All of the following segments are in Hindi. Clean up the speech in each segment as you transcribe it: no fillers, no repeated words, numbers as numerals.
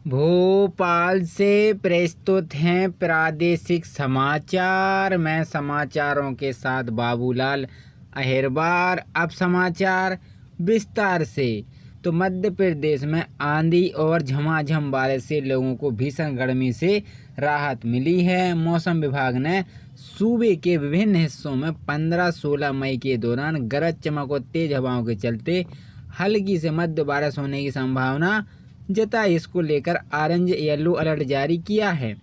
भोपाल से प्रस्तुत हैं प्रादेशिक समाचार। मैं समाचारों के साथ बाबूलाल अहिरबार। अब समाचार विस्तार से। तो मध्य प्रदेश में आंधी और झमाझम बारिश से लोगों को भीषण गर्मी से राहत मिली है। मौसम विभाग ने सूबे के विभिन्न हिस्सों में 15-16 मई के दौरान गरज चमक और तेज हवाओं के चलते हल्की से मध्य बारिश होने की संभावना जताई। इसको लेकर ऑरेंज येलो अलर्ट जारी किया है।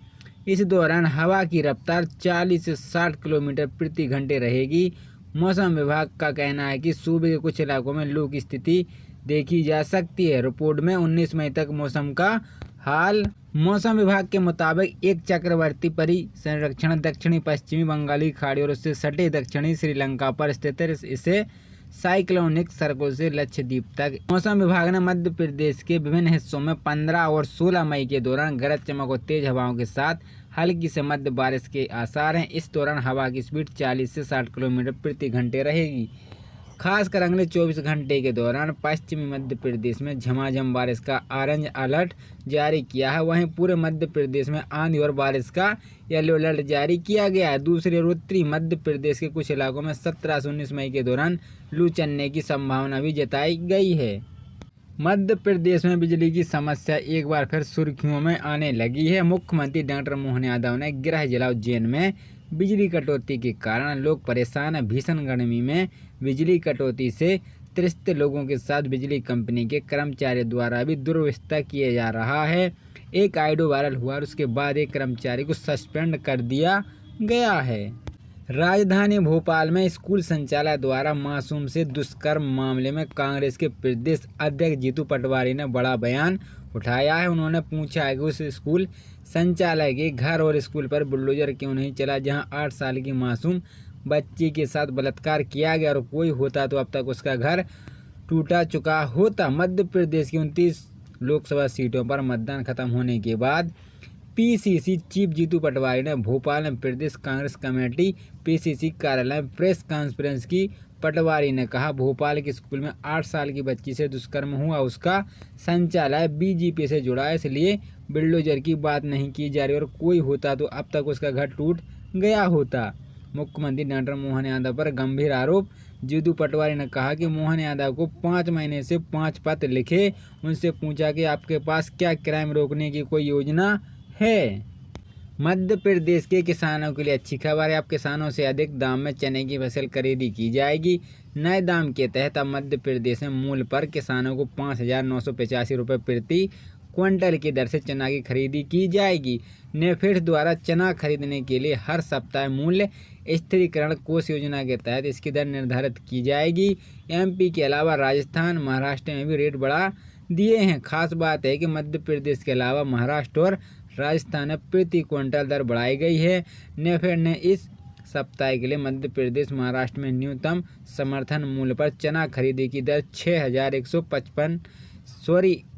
इस दौरान हवा की रफ्तार 40 से 60 किलोमीटर प्रति घंटे रहेगी। मौसम विभाग का कहना है कि सूबे के कुछ इलाकों में लू की स्थिति देखी जा सकती है। रिपोर्ट में 19 मई तक मौसम का हाल। मौसम विभाग के मुताबिक एक चक्रवर्ती परिसंरक्षण दक्षिणी पश्चिमी बंगाली खाड़ी और उससे सटे दक्षिणी श्रीलंका पर स्थित है। इसे साइक्लोनिक सर्कल से लक्षद्वीप तक। मौसम विभाग ने मध्य प्रदेश के विभिन्न हिस्सों में 15 और 16 मई के दौरान गरज चमक और तेज हवाओं के साथ हल्की से मध्य बारिश के आसार हैं। इस दौरान हवा की स्पीड 40 से 60 किलोमीटर प्रति घंटे रहेगी। खासकर अगले 24 घंटे के दौरान पश्चिमी मध्य प्रदेश में झमाझम बारिश का ऑरेंज अलर्ट जारी किया है। वहीं पूरे मध्य प्रदेश में आंधी और बारिश का येलो अलर्ट जारी किया गया है। दूसरी ओर उत्तरी मध्य प्रदेश के कुछ इलाकों में 17 से 19 मई के दौरान लू चलने की संभावना भी जताई गई है। मध्य प्रदेश में बिजली की समस्या एक बार फिर सुर्खियों में आने लगी है। मुख्यमंत्री डॉक्टर मोहन यादव ने गृह जिला उज्जैन में बिजली कटौती के कारण लोग परेशान हैं। भीषण गर्मी में बिजली कटौती से त्रस्त लोगों के साथ बिजली कंपनी के कर्मचारियों द्वारा भी दुर्व्यवस्था किया जा रहा है। एक ऑडियो वायरल हुआ और उसके बाद एक कर्मचारी को सस्पेंड कर दिया गया है। राजधानी भोपाल में स्कूल संचालक द्वारा मासूम से दुष्कर्म मामले में कांग्रेस के प्रदेश अध्यक्ष जीतू पटवारी ने बड़ा बयान उठाया है। उन्होंने पूछा है कि उस स्कूल संचालक के घर और स्कूल पर बुलडोजर क्यों नहीं चला जहां 8 साल की मासूम बच्ची के साथ बलात्कार किया गया, और कोई होता तो अब तक उसका घर टूटा चुका होता। मध्य प्रदेश की 29 लोकसभा सीटों पर मतदान खत्म होने के बाद पीसीसी चीफ जीतू पटवारी ने भोपाल में प्रदेश कांग्रेस कमेटी पीसीसी कार्यालय में प्रेस कॉन्फ्रेंस की। पटवारी ने कहा, भोपाल के स्कूल में 8 साल की बच्ची से दुष्कर्म हुआ, उसका संचालक बीजेपी से जुड़ा है, इसलिए बुलडोजर की बात नहीं की जा रही, और कोई होता तो अब तक उसका घर टूट गया होता। मुख्यमंत्री डॉक्टर मोहन यादव पर गंभीर आरोप। जीतू पटवारी ने कहा कि मोहन यादव को 5 महीने से 5 पत्र लिखे, उनसे पूछा कि आपके पास क्या क्राइम रोकने की कोई योजना है। मध्य प्रदेश के किसानों के लिए अच्छी खबर है। अब किसानों से अधिक दाम में चने की फसल खरीदी की जाएगी। नए दाम के तहत अब मध्य प्रदेश में मूल्य पर किसानों को 5,985 रुपये प्रति क्विंटल की दर से चना की खरीदी की जाएगी। नेफेड द्वारा चना खरीदने के लिए हर सप्ताह मूल्य स्थिरीकरण कोष योजना के तहत इसकी दर निर्धारित की जाएगी। एमपी के अलावा राजस्थान, महाराष्ट्र में भी रेट बढ़ा दिए हैं। खास बात है कि मध्य प्रदेश के अलावा महाराष्ट्र और राजस्थान में प्रति क्विंटल दर बढ़ाई गई है। नेफेड ने इस सप्ताह के लिए मध्य प्रदेश, महाराष्ट्र में न्यूनतम समर्थन मूल्य पर चना खरीदी की दर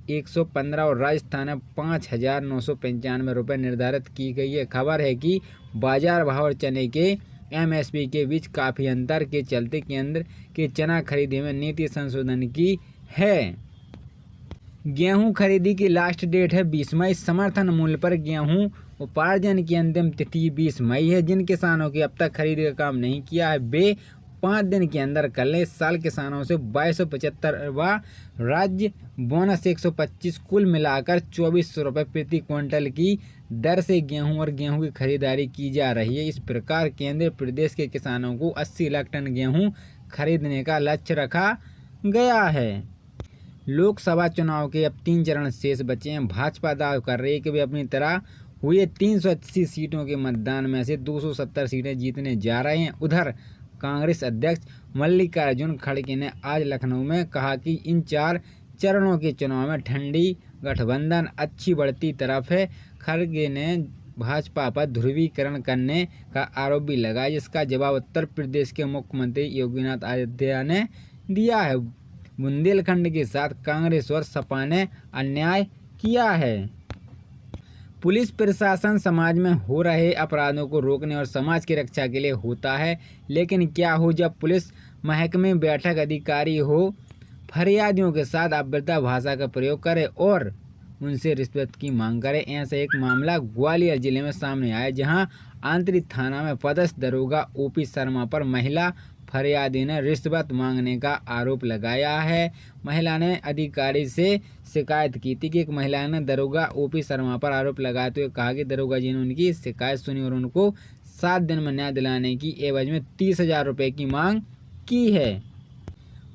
1,15 और राजस्थान में 5,995 रुपये निर्धारित की गई है। खबर है कि बाजार भाव और चने के एमएसपी के बीच काफ़ी अंतर के चलते केंद्र के चना खरीदी में नीति संशोधन की है। गेहूं खरीदी की लास्ट डेट है 20 मई। समर्थन मूल्य पर गेहूं उपार्जन की अंतिम तिथि 20 मई है। जिन किसानों की अब तक खरीदी का काम नहीं किया है वे 5 दिन के अंदर कर लें। इस साल किसानों से 2275वां राज्य बोनस 125, कुल मिलाकर 2400 रुपये प्रति क्विंटल की दर से गेहूं और गेहूं की खरीदारी की जा रही है। इस प्रकार केंद्र प्रदेश के किसानों को 80 लाख टन गेहूं खरीदने का लक्ष्य रखा गया है। लोकसभा चुनाव के अब 3 चरण शेष बचे हैं। भाजपा दावा कर रही है कि वे अपनी तरह हुए 380 सीटों के मतदान में से 270 सीटें जीतने जा रहे हैं। उधर कांग्रेस अध्यक्ष मल्लिकार्जुन खड़गे ने आज लखनऊ में कहा कि इन 4 चरणों के चुनाव में ठंडी गठबंधन अच्छी बढ़ती तरफ है। खड़गे ने भाजपा पर ध्रुवीकरण करने का आरोप भी लगाया, जिसका जवाब उत्तर प्रदेश के मुख्यमंत्री योगीनाथ आदित्यनाथ ने दिया है। बुंदेलखंड के साथ कांग्रेस और सपा ने अन्याय किया है। पुलिस प्रशासन समाज में हो रहे अपराधों को रोकने और समाज की रक्षा के लिए होता है, लेकिन क्या हो जब पुलिस महकमे बैठक अधिकारी हो फरियादियों के साथ अभद्र भाषा का प्रयोग करे और उनसे रिश्वत की मांग करे। ऐसा एक मामला ग्वालियर जिले में सामने आया, जहां आंतरिक थाना में पदस्थ दरोगा ओपी शर्मा पर महिला फरियादी ने रिश्वत मांगने का आरोप लगाया है। महिला ने अधिकारी से शिकायत की थी कि एक महिला ने दरोगा ओपी शर्मा पर आरोप लगाते हुए कहा कि दरोगा जी ने उनकी शिकायत सुनी और उनको 7 दिन में न्याय दिलाने की एवज में 30,000 रुपये की मांग की है।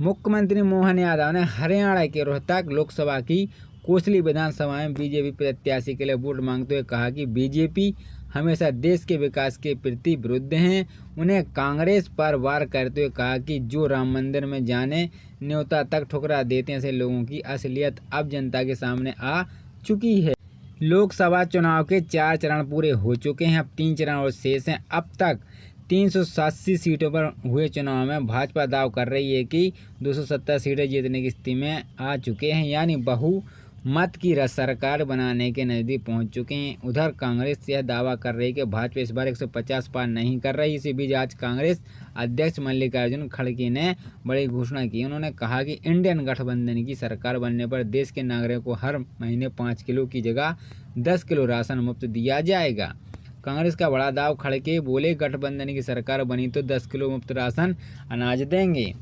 मुख्यमंत्री मोहन यादव ने हरियाणा के रोहतक लोकसभा की कोसली विधानसभा में बीजेपी प्रत्याशी के लिए वोट मांगते हुए कहा कि बीजेपी हमेशा देश के विकास के प्रति विरुद्ध हैं। उन्हें कांग्रेस पर वार करते हुए कहा कि जो राम मंदिर में जाने न्योता तक ठुकरा देते हैं, ऐसे लोगों की असलियत अब जनता के सामने आ चुकी है। लोकसभा चुनाव के 4 चरण पूरे हो चुके हैं, अब 3 चरण और शेष हैं। अब तक 387 सीटों पर हुए चुनाव में भाजपा दाव कर रही है कि 270 सीटें जीतने की स्थिति में आ चुके हैं, यानी बहुमत की सरकार बनाने के नज़दीक पहुंच चुके हैं। उधर कांग्रेस यह दावा कर रही है कि भाजपा इस बार 150 पार नहीं कर रही। इसी बीच आज कांग्रेस अध्यक्ष मल्लिकार्जुन खड़गे ने बड़ी घोषणा की। उन्होंने कहा कि इंडियन गठबंधन की सरकार बनने पर देश के नागरिकों को हर महीने 5 किलो की जगह 10 किलो राशन मुफ्त दिया जाएगा। कांग्रेस का बड़ा दाव खड़गे बोले, गठबंधन की सरकार बनी तो 10 किलो मुफ्त राशन अनाज देंगे।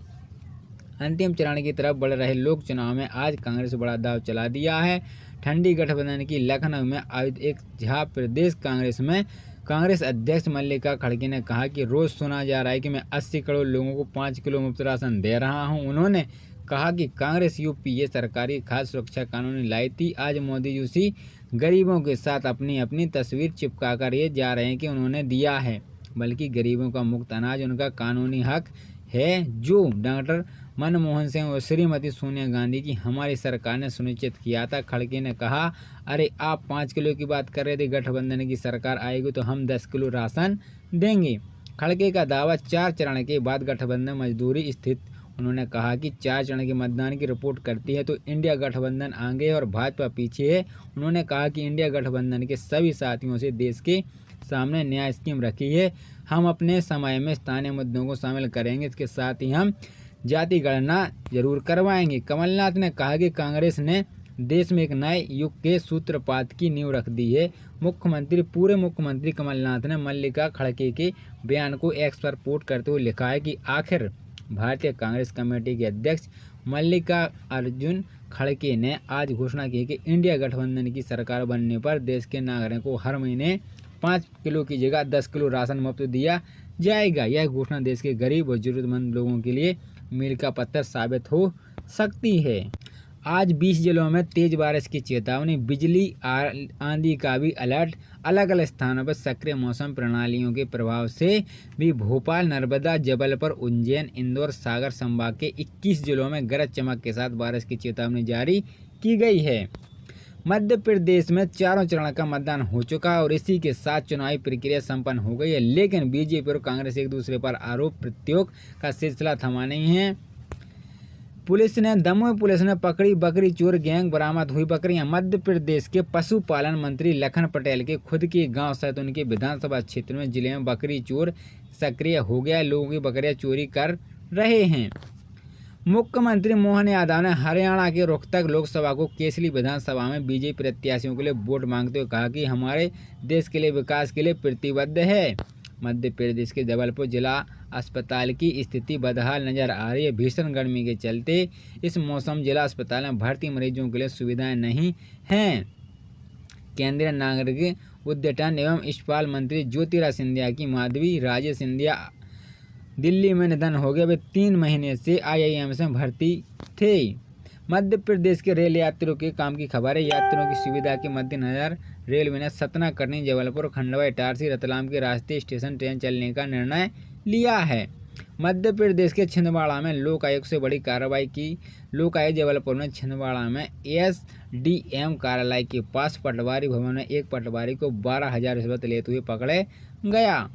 अंतिम चरण की तरफ बढ़ रहे लोक चुनाव में आज कांग्रेस बड़ा दाव चला दिया है। ठंडी गठबंधन की लखनऊ में आयोजित एक जहां प्रदेश कांग्रेस में कांग्रेस अध्यक्ष मल्लिका खड़गे ने कहा कि रोज सुना जा रहा है कि मैं 80 करोड़ लोगों को 5 किलो मुफ्त राशन दे रहा हूं। उन्होंने कहा कि कांग्रेस यूपीए सरकारी खाद्य सुरक्षा कानून लाई थी। आज मोदी जी उसी गरीबों के साथ अपनी अपनी तस्वीर चिपका कर ये जा रहे हैं कि उन्होंने दिया है, बल्कि गरीबों का मुफ्त अनाज उनका कानूनी हक है, जो डॉक्टर मनमोहन सिंह और श्रीमती सोनिया गांधी की हमारी सरकार ने सुनिश्चित किया था। खड़गे ने कहा, अरे आप 5 किलो की बात कर रहे थे, गठबंधन की सरकार आएगी तो हम 10 किलो राशन देंगे। खड़गे का दावा 4 चरण के बाद गठबंधन मजदूरी स्थित। उन्होंने कहा कि 4 चरण के मतदान की रिपोर्ट करती है तो इंडिया गठबंधन आगे और भाजपा पीछे है। उन्होंने कहा कि इंडिया गठबंधन के सभी साथियों से देश के सामने न्याय स्कीम रखी है। हम अपने समय में स्थानीय मुद्दों को शामिल करेंगे, इसके साथ ही हम जाति गणना जरूर करवाएंगे। कमलनाथ ने कहा कि कांग्रेस ने देश में एक नए युग के सूत्रपात की नींव रख दी है। मुख्यमंत्री कमलनाथ ने मल्लिका खड़गे के बयान को एक्स पर पोस्ट करते हुए लिखा है कि आखिर भारतीय कांग्रेस कमेटी के अध्यक्ष मल्लिकार्जुन खड़गे ने आज घोषणा की कि इंडिया गठबंधन की सरकार बनने पर देश के नागरिकों को हर महीने 5 किलो की जगह 10 किलो राशन मुफ्त दिया जाएगा। यह घोषणा देश के गरीब और जरूरतमंद लोगों के लिए मील का पत्थर साबित हो सकती है। आज 20 जिलों में तेज बारिश की चेतावनी, बिजली आंधी का भी अलर्ट। अलग अलग स्थानों पर सक्रिय मौसम प्रणालियों के प्रभाव से भी भोपाल, नर्मदा, जबलपुर, उज्जैन, इंदौर, सागर संभाग के 21 जिलों में गरज चमक के साथ बारिश की चेतावनी जारी की गई है। मध्य प्रदेश में 4 चरण का मतदान हो चुका है और इसी के साथ चुनावी प्रक्रिया संपन्न हो गई है, लेकिन बीजेपी और कांग्रेस एक दूसरे पर आरोप प्रत्यारोप का सिलसिला थमा नहीं है। दमोह पुलिस ने पकड़ी बकरी चोर गैंग, बरामद हुई बकरियां। मध्य प्रदेश के पशुपालन मंत्री लखन पटेल के खुद के गांव सहित उनके विधानसभा क्षेत्र में जिले में बकरी चोर सक्रिय हो गया, लोगों की बकरियां चोरी कर रहे हैं। मुख्यमंत्री मोहन यादव ने हरियाणा के रोहतक लोकसभा को केसली विधानसभा में बीजेपी प्रत्याशियों के लिए वोट मांगते हुए कहा कि हमारे देश के लिए विकास के लिए प्रतिबद्ध है। मध्य प्रदेश के जबलपुर जिला अस्पताल की स्थिति बदहाल नजर आ रही है। भीषण गर्मी के चलते इस मौसम जिला अस्पताल में भर्ती मरीजों के लिए सुविधाएं नहीं हैं। केंद्रीय नागरिक उड्डयन एवं इस्पात मंत्री ज्योतिरादित्य सिंधिया की माधवी राजे सिंधिया दिल्ली में निधन हो गया। वे 3 महीने से IIM में भर्ती थे। मध्य प्रदेश के रेल यात्रियों के काम की खबर है। यात्रियों की सुविधा के मद्देनजर रेलवे ने सतना, कटनी, जबलपुर, खंडवा, इटारसी, रतलाम के रास्ते स्टेशन ट्रेन चलने का निर्णय लिया है। मध्य प्रदेश के छिंदवाड़ा में लोक आयोग से बड़ी कार्रवाई की। लोक आयोग जबलपुर में छिंदवाड़ा में SDM कार्यालय के पास पटवारी भवन में एक पटवारी को 12,000 रिश्वत लेते हुए पकड़े गया।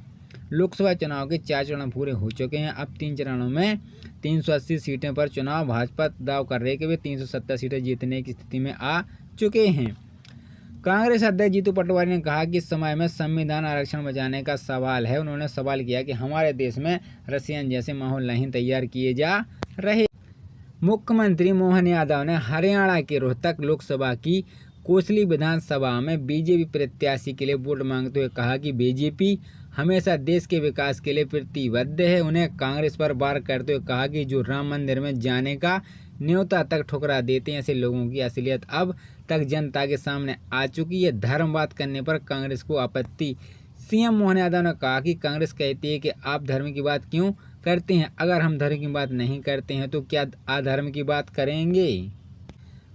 लोकसभा चुनाव के 4 चरण पूरे हो चुके हैं। अब 3 चरणों में 380 सीटें पर चुनाव। भाजपा दाव कर रही है कि वे 370 सीटें जीतने की स्थिति में आ चुके हैं। कांग्रेस अध्यक्ष जीतू पटवारी ने कहा कि इस समय में संविधान आरक्षण बचाने का सवाल है। उन्होंने सवाल किया कि हमारे देश में रसियन जैसे माहौल नहीं तैयार किए जा रहे। मुख्यमंत्री मोहन यादव ने हरियाणा के रोहतक लोकसभा की कोसली विधानसभा में बीजेपी प्रत्याशी के लिए वोट मांगते हुए कहा कि बीजेपी हमेशा देश के विकास के लिए प्रतिबद्ध है। उन्हें कांग्रेस पर वार करते हुए कहा कि जो राम मंदिर में जाने का न्योता तक ठुकरा देते हैं, ऐसे लोगों की असलियत अब तक जनता के सामने आ चुकी है। धर्म बात करने पर कांग्रेस को आपत्ति। सीएम मोहन यादव ने कहा कि कांग्रेस कहती है कि आप धर्म की बात क्यों करते हैं? अगर हम धर्म की बात नहीं करते हैं तो क्या अधर्म की बात करेंगे?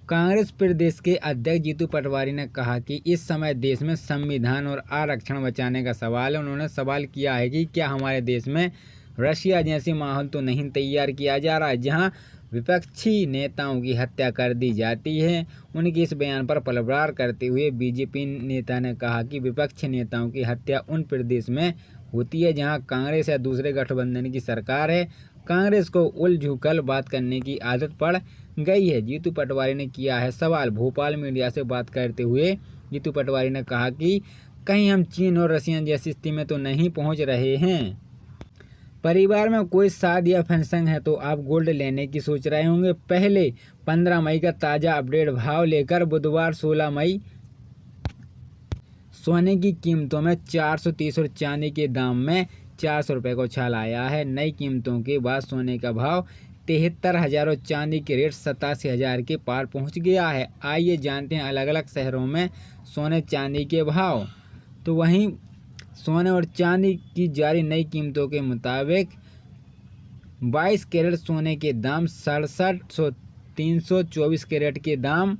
कांग्रेस प्रदेश के अध्यक्ष जीतू पटवारी ने कहा कि इस समय देश में संविधान और आरक्षण बचाने का सवाल है। उन्होंने सवाल किया है कि क्या हमारे देश में रशिया जैसी माहौल तो नहीं तैयार किया जा रहा है जहां विपक्षी नेताओं की हत्या कर दी जाती है। उनके इस बयान पर पलटवार करते हुए बीजेपी नेता ने कहा कि विपक्षी नेताओं की हत्या उन प्रदेश में होती है जहां कांग्रेस या दूसरे गठबंधन की सरकार है। कांग्रेस को उलझुल बात करने की आदत पड़ गई है। जीतू पटवारी ने किया है सवाल। भोपाल मीडिया से बात करते हुए जीतू पटवारी ने कहा कि कहीं हम चीन और रशिया जैसी स्थिति में तो नहीं पहुंच रहे हैं। परिवार में कोई शादी या फंक्शन है तो आप गोल्ड लेने की सोच रहे होंगे। पहले 15 मई का ताज़ा अपडेट भाव लेकर बुधवार 16 मई सोने की कीमतों में 430 और चांदी के दाम में 400 रुपये को उछाल आया है। नई कीमतों के बाद सोने का भाव 73,000 और चांदी के रेट 87,000 के पार पहुंच गया है। आइए जानते हैं अलग अलग शहरों में सोने चांदी के भाव। तो वहीं सोने और चांदी की जारी नई कीमतों के मुताबिक 22 कैरेट सोने के दाम 67,324 कैरेट के दाम